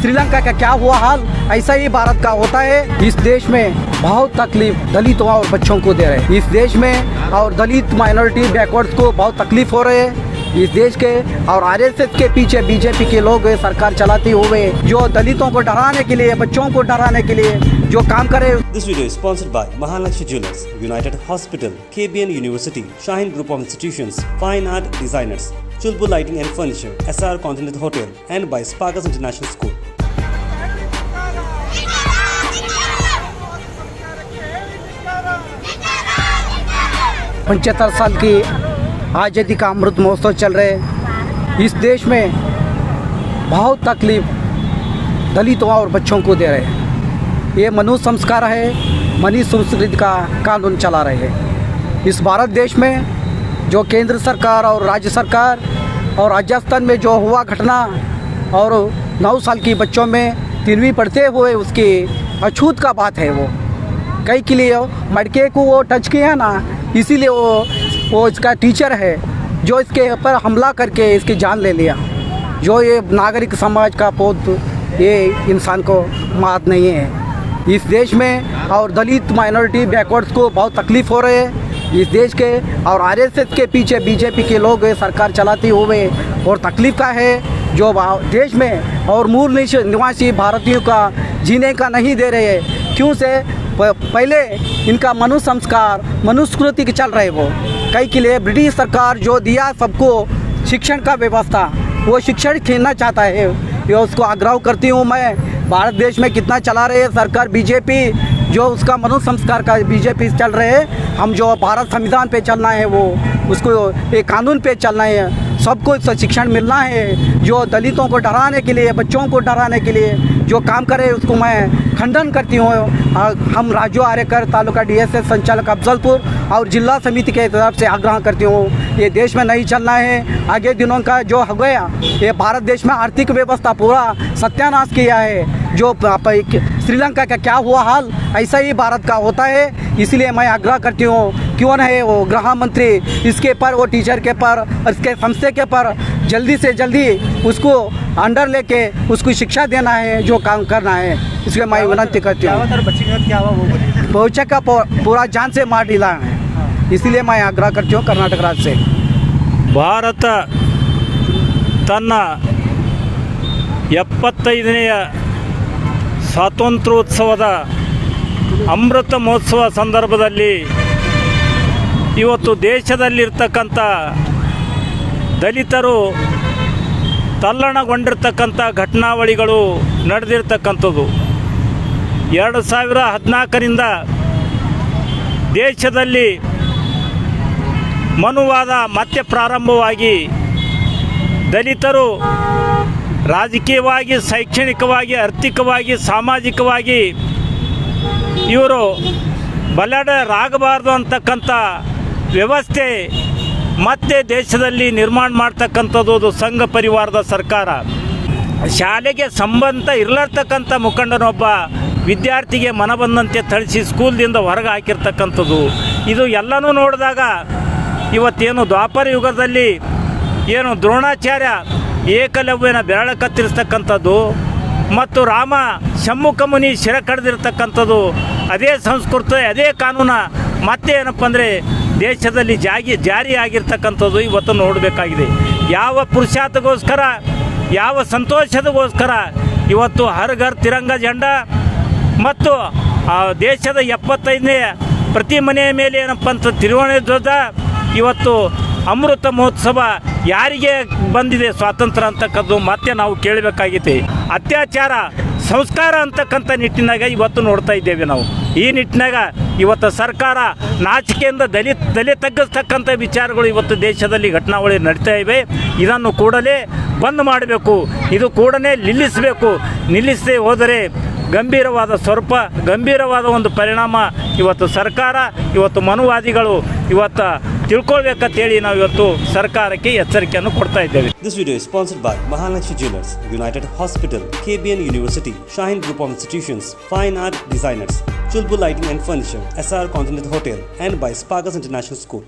श्रीलंका का क्या हुआ हाल, ऐसा ही भारत का होता है। इस देश में बहुत तकलीफ दलितों और बच्चों को दे रहे हैं। इस देश में और दलित माइनॉरिटी बैकवर्ड्स को बहुत तकलीफ हो रही है इस देश के। और आरएसएस के पीछे बीजेपी के लोग सरकार चलाते हुए जो दलितों को डराने के लिए, बच्चों को डराने के लिए जो काम करे। This video is sponsored by Mahalakshmi Jewellers, United Hospital, KBN University, Shaheen Group of Institutions, Fine Art Designers, Chulbul Lighting and Furniture, SR Continental Hotel, and by Sparkles International School. 75 साल की आज़ादी का अमृत महोत्सव चल रहे हैं। इस देश में बहुत तकलीफ दलितों और बच्चों को दे रहे हैं। ये मनुष्य संस्कार है, मनीष संस्कृति का कानून चला रहे हैं। इस भारत देश में जो केंद्र सरकार और राज्य सरकार और राजस्थान में जो हुआ घटना और 9 साल की बच्चों में 3वीं पढ़ते हुए उसकी अछूत का बात है। वो कई के लिए लड़के को वो टच किया ना, इसीलिए वो इसका टीचर है जो इसके ऊपर हमला करके इसकी जान ले लिया। जो ये नागरिक समाज का पोत ये इंसान को मात नहीं है। इस देश में और दलित माइनॉरिटी बैकवर्ड्स को बहुत तकलीफ हो रही है इस देश के। और आरएसएस के पीछे बीजेपी के लोग सरकार चलाते हुए और तकलीफ का है जो देश में और मूल निवासी भारतीयों का जीने का नहीं दे रहे हैं। क्यों से पहले इनका मनुष्य संस्कार मनुस्मृति के चल रहे। वो कई के लिए ब्रिटिश सरकार जो दिया सबको शिक्षण का व्यवस्था, वो शिक्षण छीनना चाहता है। ये उसको आग्रह करती हूँ मैं। भारत देश में कितना चला रहे है सरकार बीजेपी, जो उसका मनुष्य संस्कार का बीजेपी चल रहे हैं। हम जो भारत संविधान पे चलना है, वो उसको एक कानून पे चलना है। सबको शिक्षण मिलना है। जो दलितों को डराने के लिए, बच्चों को डराने के लिए जो काम करे उसको मैं खंडन करती हूँ। हम राजू आर्यकर तालुका डीएसएस संचालक अफजलपुर और जिला समिति के तरफ से आग्रह करती हूँ, ये देश में नहीं चलना है। आगे दिनों का जो हो गया, ये भारत देश में आर्थिक व्यवस्था पूरा सत्यानाश किया है। जो श्रीलंका का क्या हुआ हाल, ऐसा ही भारत का होता है। इसलिए मैं आग्रह करती हूँ, क्यों न है वो गृह मंत्री इसके पर, वो टीचर के पर, इसके संस्थे के पर जल्दी से जल्दी उसको अंडर लेके उसको शिक्षा देना है, जो काम करना है। इसलिए मैं विनती करती हूँ। बच्चे का पूरा जान से मार डाला है, इसलिए मैं आग्रह करती हूँ कर्नाटक राज्य से। ಭಾರತ ತನ್ನ 75ನೇ ಸ್ವಾತಂತ್ರ್ಯೋತ್ಸವದ ಅಮೃತ ಮಹೋತ್ಸವ ಸಂದರ್ಭದಲ್ಲಿ ಇವತ್ತು ದೇಶದಲ್ಲಿರ್ತಕ್ಕಂಥ ದಲಿತರು ತಲ್ಲಣಗೊಂಡಿರ್ತಕ್ಕಂಥ ಘಟನಾವಳಿಗಳು ನಡೆದಿರ್ತಕ್ಕಂಥದ್ದು 2014ರಿಂದ ದೇಶದಲ್ಲಿ ಮನುವಾದ ಮತ್ತೆ ಪ್ರಾರಂಭವಾಗಿ ದಲಿತರು ರಾಜಕೀಯವಾಗಿ, ಶೈಕ್ಷಣಿಕವಾಗಿ, ಆರ್ಥಿಕವಾಗಿ, ಸಾಮಾಜಿಕವಾಗಿ ಇವರು ಬಲಾಢ್ಯರಾಗಬಾರ್ದು ಅಂತಕ್ಕಂಥ ವ್ಯವಸ್ಥೆ ಮತ್ತೆ ದೇಶದಲ್ಲಿ ನಿರ್ಮಾಣ ಮಾಡ್ತಕ್ಕಂಥದ್ದು ಸಂಘ ಪರಿವಾರದ ಸರ್ಕಾರ. ಶಾಲೆಗೆ ಸಂಬಂಧ ಇರಲಾರ್ತಕ್ಕಂಥ ಮುಖಂಡನೊಬ್ಬ ವಿದ್ಯಾರ್ಥಿಗೆ ಮನ ಬಂದಂತೆ ಥಳಿಸಿ ಸ್ಕೂಲ್ದಿಂದ ಹೊರಗೆ ಹಾಕಿರ್ತಕ್ಕಂಥದ್ದು. ಇದು ಎಲ್ಲನೂ ನೋಡಿದಾಗ ಇವತ್ತೇನು ದ್ವಾಪರ ಯುಗದಲ್ಲಿ ಏನು ದ್ರೋಣಾಚಾರ್ಯ ಏಕಲವ್ಯನ ಬೆರಳ ಕತ್ತರಿಸ್ತಕ್ಕಂಥದ್ದು ಮತ್ತು ರಾಮ ಷಣ್ಮುಖ ಮುನಿ ಶಿರ ಕಡ್ದಿರ್ತಕ್ಕಂಥದ್ದು, ಅದೇ ಸಂಸ್ಕೃತಿ, ಅದೇ ಕಾನೂನು ಮತ್ತೆ ಏನಪ್ಪ ಅಂದರೆ ದೇಶದಲ್ಲಿ ಜಾರಿಯಾಗಿರ್ತಕ್ಕಂಥದ್ದು ಇವತ್ತು ನೋಡಬೇಕಾಗಿದೆ. ಯಾವ ಪುರುಷಾರ್ಥಗೋಸ್ಕರ, ಯಾವ ಸಂತೋಷದಗೋಸ್ಕರ ಇವತ್ತು ಹರ್ ಘರ್ ತಿರಂಗ ಜೆಂಡ ಮತ್ತು ದೇಶದ 75ನೇ ಪ್ರತಿ ಮನೆಯ ಮೇಲೆ ಏನಪ್ಪ ಅಂತ ತಿರುವಣೆ ಧ್ವಜ, ಇವತ್ತು ಅಮೃತ ಮಹೋತ್ಸವ ಯಾರಿಗೆ ಬಂದಿದೆ ಸ್ವಾತಂತ್ರ್ಯ ಅಂತಕ್ಕದ್ದು ಮತ್ತೆ ನಾವು ಕೇಳಬೇಕಾಗಿದೆ. ಅತ್ಯಾಚಾರ ಸಂಸ್ಕಾರ ಅಂತಕ್ಕಂಥ ನಿಟ್ಟಿನಾಗ ಇವತ್ತು ನೋಡ್ತಾ ಇದ್ದೇವೆ ನಾವು. ಈ ನಿಟ್ಟಿನಾಗ ಇವತ್ತು ಸರ್ಕಾರ ನಾಚಿಕೆಯಿಂದ ತಗ್ಗಿಸ್ತಕ್ಕಂಥ ವಿಚಾರಗಳು ಇವತ್ತು ದೇಶದಲ್ಲಿ ಘಟನಾವಳಿ ನಡೀತಾ ಇವೆ. ಇದನ್ನು ಕೂಡಲೇ ಬಂದ್ ಮಾಡಬೇಕು, ಇದು ಕೂಡಲೇ ನಿಲ್ಲಿಸದೆ ಹೋದರೆ ಗಂಭೀರವಾದ ಸ್ವರೂಪ, ಗಂಭೀರವಾದ ಒಂದು ಪರಿಣಾಮ ಇವತ್ತು ಸರ್ಕಾರ, ಇವತ್ತು ಮನುವಾದಿಗಳು ಇವತ್ತು ತಿಳ್ಕೊಳ್ಬೇಕಂತೇಳಿ ನಾವು ಇವತ್ತು ಸರ್ಕಾರಕ್ಕೆ ಎಚ್ಚರಿಕೆಯನ್ನು ಕೊಡ್ತಾ ಇದ್ದೇವೆ. This video is sponsored by Mahalakshmi Jewellers, United Hospital, KBN University, Shaheen Group of Institutions, Fine Art Designers, Chulbul Lighting and Furniture, SR Continental Hotel, and by Sparkles International School.